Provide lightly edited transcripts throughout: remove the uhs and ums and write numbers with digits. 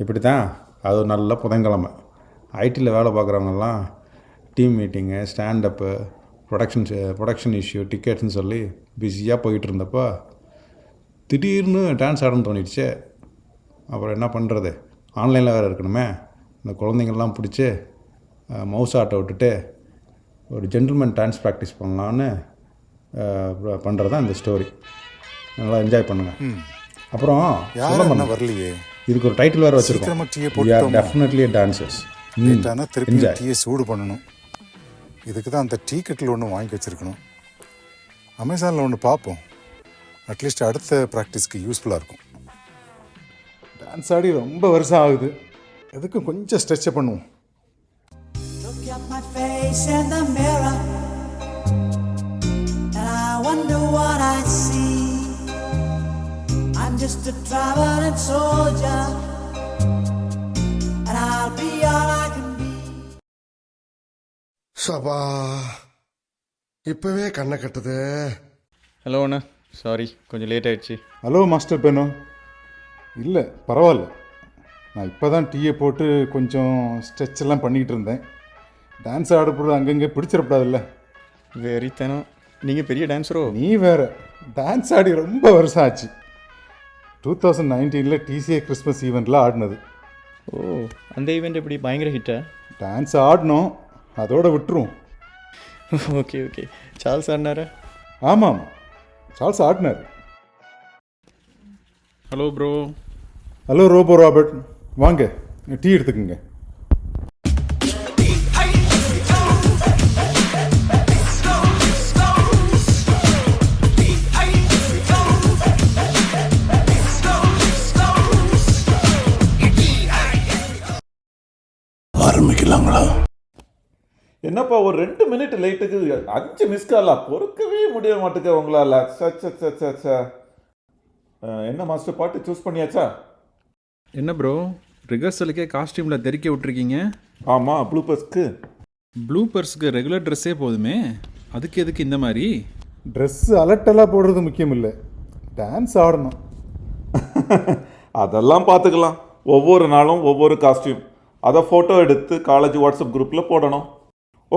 இப்படி தான் அது ஒரு நல்ல புதன்கிழமை ஐடியில் வேலை பார்க்குறவங்கெல்லாம் டீம் மீட்டிங்கு, ஸ்டாண்டப்பு, ப்ரொடக்ஷன் இஷ்யூ, டிக்கெட்ஸ்னு சொல்லி பிஸியாக போயிட்டு இருந்தப்போ திடீர்னு டான்ஸ் ஆடணும்னு தோணிடுச்சு. அப்புறம் என்ன பண்ணுறது, ஆன்லைனில் வேறு இருக்கணுமே. இந்த குழந்தைங்கள்லாம் பிடிச்சி மவுஸ் ஆட்டை விட்டுட்டு ஒரு ஜென்டில்மேன் டான்ஸ் ப்ராக்டிஸ் பண்ணலான்னு பண்ணுறது தான் இந்த ஸ்டோரி. நல்லா என்ஜாய் பண்ணுங்கள். அப்புறம் வரலையே, இதுக்கு ஒரு டைட்டில் வேறு வச்சுருக்கோம், we are definitely dancers. திருப்பி டீயை சூடு பண்ணணும். இதுக்கு தான் அந்த டீ கட்டில் ஒன்று வாங்கி வச்சுருக்கணும். அமேசானில் ஒன்று பார்ப்போம், அட்லீஸ்ட் அடுத்த ப்ராக்டிஸ்க்கு யூஸ்ஃபுல்லாக இருக்கும். டான்ஸ் ஆடி ரொம்ப வருஷம் ஆகுது, எதுக்கும் கொஞ்சம் ஸ்ட்ரெச்சை பண்ணுவோம். Look at my face in the mirror and I wonder what I see. I'm just a traveling soldier and I'll be all I can be. சபா இப்பவே கண்ணை கட்டுது. ஹலோ அண்ணா, சாரி கொஞ்சம் லேட் ஆயிடுச்சு. Hello master Beno. இல்லை பரவாயில்ல, நான் இப்போ தான் டீயை போட்டு கொஞ்சம் ஸ்ட்ரெச் எல்லாம் பண்ணிக்கிட்டு இருந்தேன். டான்ஸ் ஆடப்படுறது அங்கங்கே பிடிச்சிடப்படாதுல்ல. வெறித்தனம், நீங்கள் பெரிய டான்ஸரோ? நீ வேறு, டான்ஸ் ஆடி ரொம்ப வருஷம் ஆச்சு. 2019 டிசிஏ கிறிஸ்மஸ் ஈவெண்ட்டில் ஆடினது. ஓ, அந்த ஈவெண்ட் எப்படி பயங்கர ஹிட்டா? டான்ஸ் ஆடினோம், அதோட விட்டுருவோம். Okay okay. சார்ல்ஸ் ஆடினாரா? ஆமாம், சார்ல்ஸ் ஆடினார். Hello bro. Hello robo Robert, வாங்க டீ எடுத்துக்கோங்க. ஆரம்பிக்கலாங்களா? என்னப்பா ஒரு 2 மினிட் லேட்டுக்கு 5 மிஸ் காலா? பொறுக்கவே முடிய மாட்டேங்க உங்களால். என்ன மாஸ்டர், பாட்டு சூஸ் பண்ணியாச்சா? என்ன ப்ரோ, ரிஹர்சலுக்கே காஸ்டியூமில் தெறிக்க விட்ருக்கீங்க? ஆமாம், ப்ளூப்பர்ஸ்க்கு ரெகுலர் ட்ரெஸ்ஸே போதுமே, அதுக்கு எதுக்கு இந்த மாதிரி? ட்ரெஸ்ஸு அலட்டெல்லாம் போடுறது முக்கியம் இல்லை, டான்ஸ் ஆடணும். அதெல்லாம் பார்த்துக்கலாம். ஒவ்வொரு நாளும் ஒவ்வொரு காஸ்டியூம், அதை ஃபோட்டோ எடுத்து காலேஜ் வாட்ஸ்அப் குரூப்பில் போடணும்.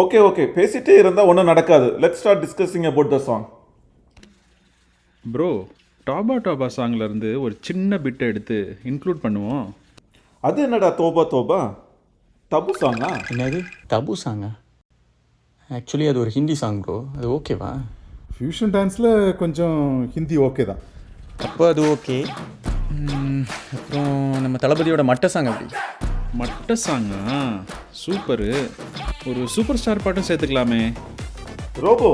ஓகே, பேசிகிட்டே இருந்தால் ஒன்றும் நடக்காது. Let's start discussing about the song. Bro, டாபா சாங்லேருந்து ஒரு சின்ன பிட்டை எடுத்து இன்க்ளூட் பண்ணுவோம். அது என்னடா தோபா தபு சாங்கா? என்னது தபு சாங்கா? ஆக்சுவலி அது ஒரு ஹிந்தி சாங் ப்ரோ, அது ஓகேவா? ஃபியூஷன் டான்ஸில் கொஞ்சம் ஹிந்தி ஓகே தான். அப்போ அது ஓகே. அப்புறம் நம்ம தளபதியோட மட்ட சாங் அப்படி. மட்ட சாங்கா? சூப்பரு. ஒரு சூப்பர் ஸ்டார் பாட்டும் சேர்த்துக்கலாமே. ரோபோ,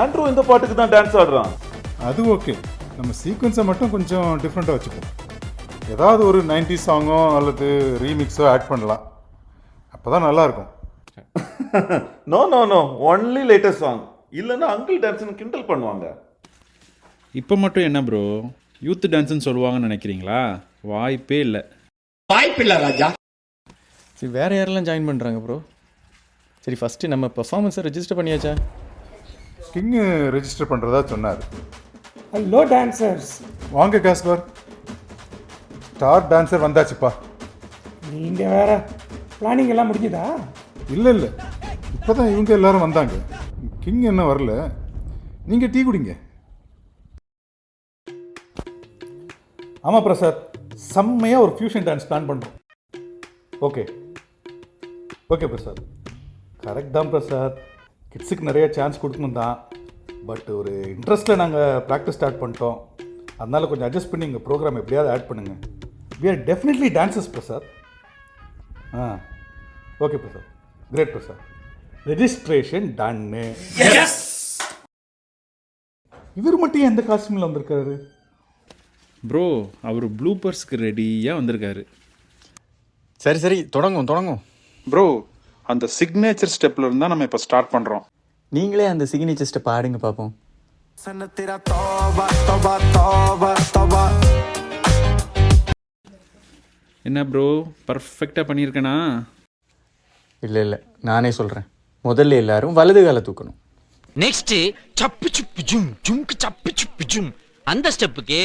ஆண்ட்ரூ இந்த பாட்டுக்கு தான் டான்ஸ் ஆடுறான். அது ஓகே, நம்ம சீக்வன்ஸை மட்டும் கொஞ்சம் டிஃப்ரெண்ட்டாக வச்சுப்போம். ஏதாவது ஒரு 90s சாங்கோ அல்லது ரீமிக்ஸோ ஆட் பண்ணலாம், அப்போ தான் நல்லாயிருக்கும். நோ ஒன்லி லேட்டஸ்ட் சாங், இல்லைன்னா அங்கிள் டான்ஸ்னு கிண்டல் பண்ணுவாங்க. இப்போ மட்டும் என்ன ப்ரோ, யூத் டான்ஸ்னு சொல்லுவாங்கன்னு நினைக்கிறீங்களா? வாய்ப்பே இல்லை ராஜா. சரி, வேறு யாரெல்லாம் ஜாயின் பண்ணுறாங்க ப்ரோ? சரி, ஃபஸ்ட்டு நம்ம பெர்ஃபார்மன்ஸை ரெஜிஸ்டர் பண்ணியாச்சா? கிங்கு ரெஜிஸ்டர் பண்ணுறதா சொன்னார். ஹலோ டான்சர்ஸ், வாங்க காஸ்பர், ஸ்டார் டான்சர் வந்தாச்சுப்பா. நீங்கள் வேறு பிளானிங் எல்லாம் முடிஞ்சுதா? இல்லை இப்போ தான் இவங்க எல்லாரும் வந்தாங்க, கிங் என்ன வரல. நீங்கள் டீ குடிங்க. ஆமாம் பிரசாத், செம்மையாக ஒரு ஃபியூஷன் டான்ஸ் பிளான் பண்ணுறோம். ஓகே பிரசாத், கரெக்ட் தான் பிரசாத். கிட்ஸுக்கு நிறைய சான்ஸ் கொடுக்கணும் தான், பட் ஒரு இன்ட்ரெஸ்ட்டில் நாங்கள் ப்ராக்டிஸ் ஸ்டார்ட் பண்ணிட்டோம். அதனால் கொஞ்சம் அட்ஜஸ்ட் பண்ணி எங்கள் ப்ரோக்ராம் எப்படியாவது ஆட் பண்ணுங்கள். We are definitely dancers Prasad. Okay Prasad, great Prasad. Registration டன்னு. இவர் மட்டும் எந்த காஸ்டியூமில் வந்திருக்காரு ப்ரோ? அவர் ப்ளூப்பர்ஸ்க்கு ரெடியாக வந்திருக்காரு. சரி தொடங்கும் ப்ரோ. அந்த சிக்னேச்சர் ஸ்டெப்பில் இருந்தால் நம்ம இப்போ ஸ்டார்ட் பண்ணுறோம். நீங்களே அந்த சிக்னேச்சர் ஸ்டெப் ஆடுங்க பார்ப்போம். என்ன ப்ரோ, பர்ஃபெக்டாக பண்ணியிருக்கேனா? இல்லை, நானே சொல்கிறேன். முதல்ல எல்லாரும் வலது காலை தூக்கணும். நெக்ஸ்ட் சப்பு சுப்பு ஜும் ஜும்க்கு சப்பு சுப்பு ஜும். அந்த ஸ்டெப்புக்கு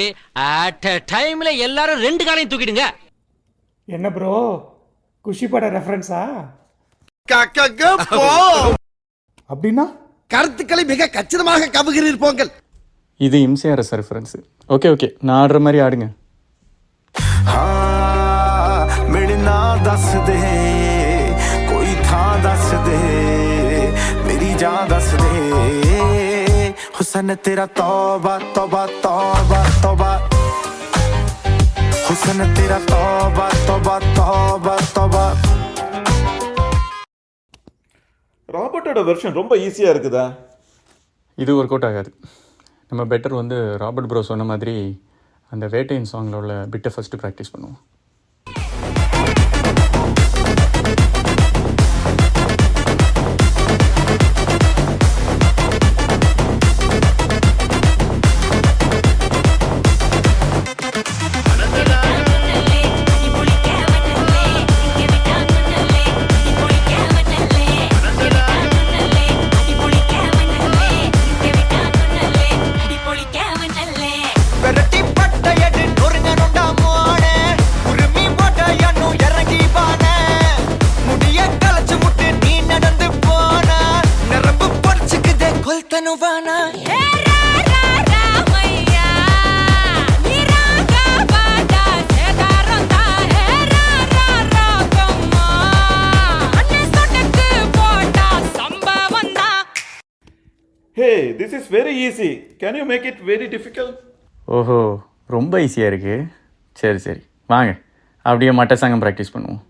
அட் டைம்ல எல்லாரும் 2 காலையும் தூக்கிடுங்க. என்ன ப்ரோ குஷி பட ரெஃபரன்ஸா? அப்படின்னா கருத்துக்களை மிக கச்சிதமாக கவுகிறீர் போங்கள். இது இம்சிஆர்எஸ் ரெஃபரன்ஸு. ஓகே ஓகே, நான் ஆடுற மாதிரி ஆடுங்க. मिलना दस दे कोई था दस दे मेरी जान दस दे हुसन तेरा तौबा तौबा तौबा तौबा हुसन तेरा तौबा तौबा तौबा तौबा. ராபர்ட்டோட வெர்ஷன் ரொம்ப ஈஸியாக இருக்குதா? இது ஒர்க் அவுட் ஆகாது. நம்ம பெட்டர் வந்து ராபர்ட் ப்ரோ சொன்ன மாதிரி அந்த வேட்டையின் சாங்கில் உள்ள பிட்டை ஃபஸ்ட்டு ப்ராக்டிஸ் பண்ணுவோம். Hey, this is very easy. Can you make it very difficult? ஓஹோ, ரொம்ப ஈஸியாக இருக்குது. சரி சரி, வாங்க அப்படியே மட்ட சங்கம் ப்ராக்டிஸ் பண்ணுவோம்.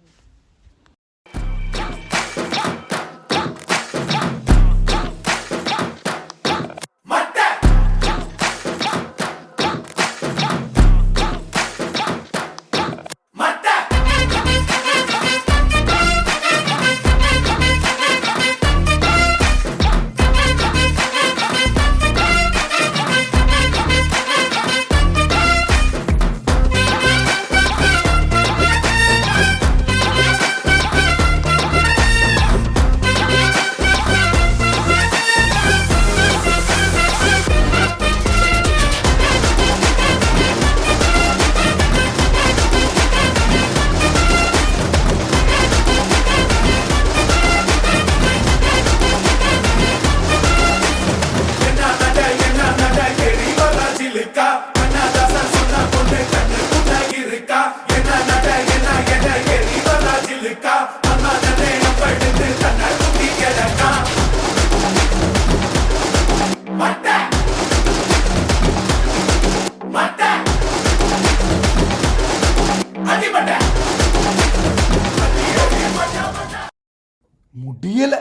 முடியலை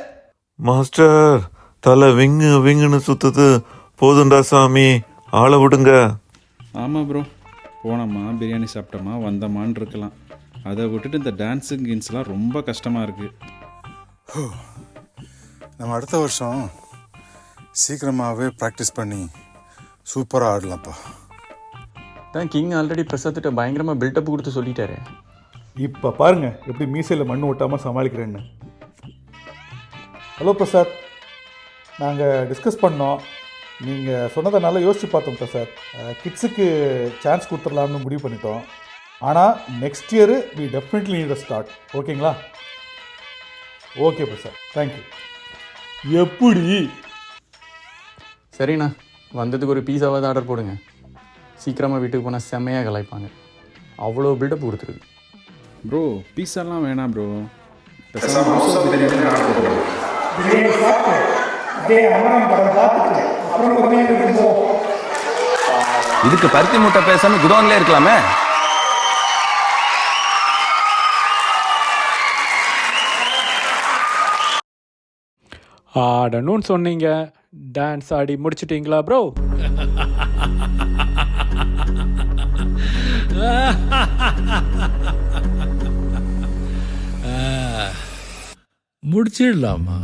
மாஸ்டர், தலை விங்கு விங்குன்னு சுத்துது. போதுண்டா சாமி, ஆளை விடுங்க. ஆமாம் ப்ரோ, போனோமா பிரியாணி சாப்பிட்டோமா வந்தோமான்னு இருக்கலாம். அதை விட்டுட்டு இந்த டான்ஸிங் கின்ஸ்லாம் ரொம்ப கஷ்டமாக இருக்குது. நம்ம அடுத்த வருஷம் சீக்கிரமாகவே ப்ராக்டிஸ் பண்ணி சூப்பராக ஆடலாம்ப்பா. தான் கிங் ஆல்ரெடி பிரசாத்திட்ட பயங்கரமாக பில்டப் கொடுத்து சொல்லிட்டாரு. இப்போ பாருங்க எப்படி மீசையில் மண் ஓட்டாமல் சமாளிக்கிறேன்னு. ஹலோ பிரசாத், நாங்கள் டிஸ்கஸ் பண்ணோம். நீங்கள் சொன்னதை நல்லா யோசித்து பார்த்தோம் பிரசாத். கிட்ஸுக்கு சான்ஸ் கொடுத்துடலாம்னு முடிவு பண்ணிட்டோம். ஆனால் next year we definitely need a start. ஓகேங்களா? Okay Prasad, thank you. எப்படி? சரிண்ணா, வந்ததுக்கு ஒரு பீஸாவாவது ஆர்டர் போடுங்க. சீக்கிரமாக வீட்டுக்கு போனால் செம்மையாக கலாய்ப்பாங்க. அவ்வளோ பில்டப் கொடுத்துருக்கு. ப்ரோ பீஸாலாம் வேணாம் ப்ரோ, பிரியாணி சாப்பிட்டு இதே அமரம் படம் பார்த்துட்டு அப்புறம் ஒரு நேரம் போ. இதுக்கு பருத்தி மூட்டை பேசாம குடோன்ல இருக்கலாமே. ஆடணும்னு சொன்னீங்க, டான்ஸ் ஆடி முடிச்சிட்டீங்களா ப்ரோ? முடிச்சிடலாமா?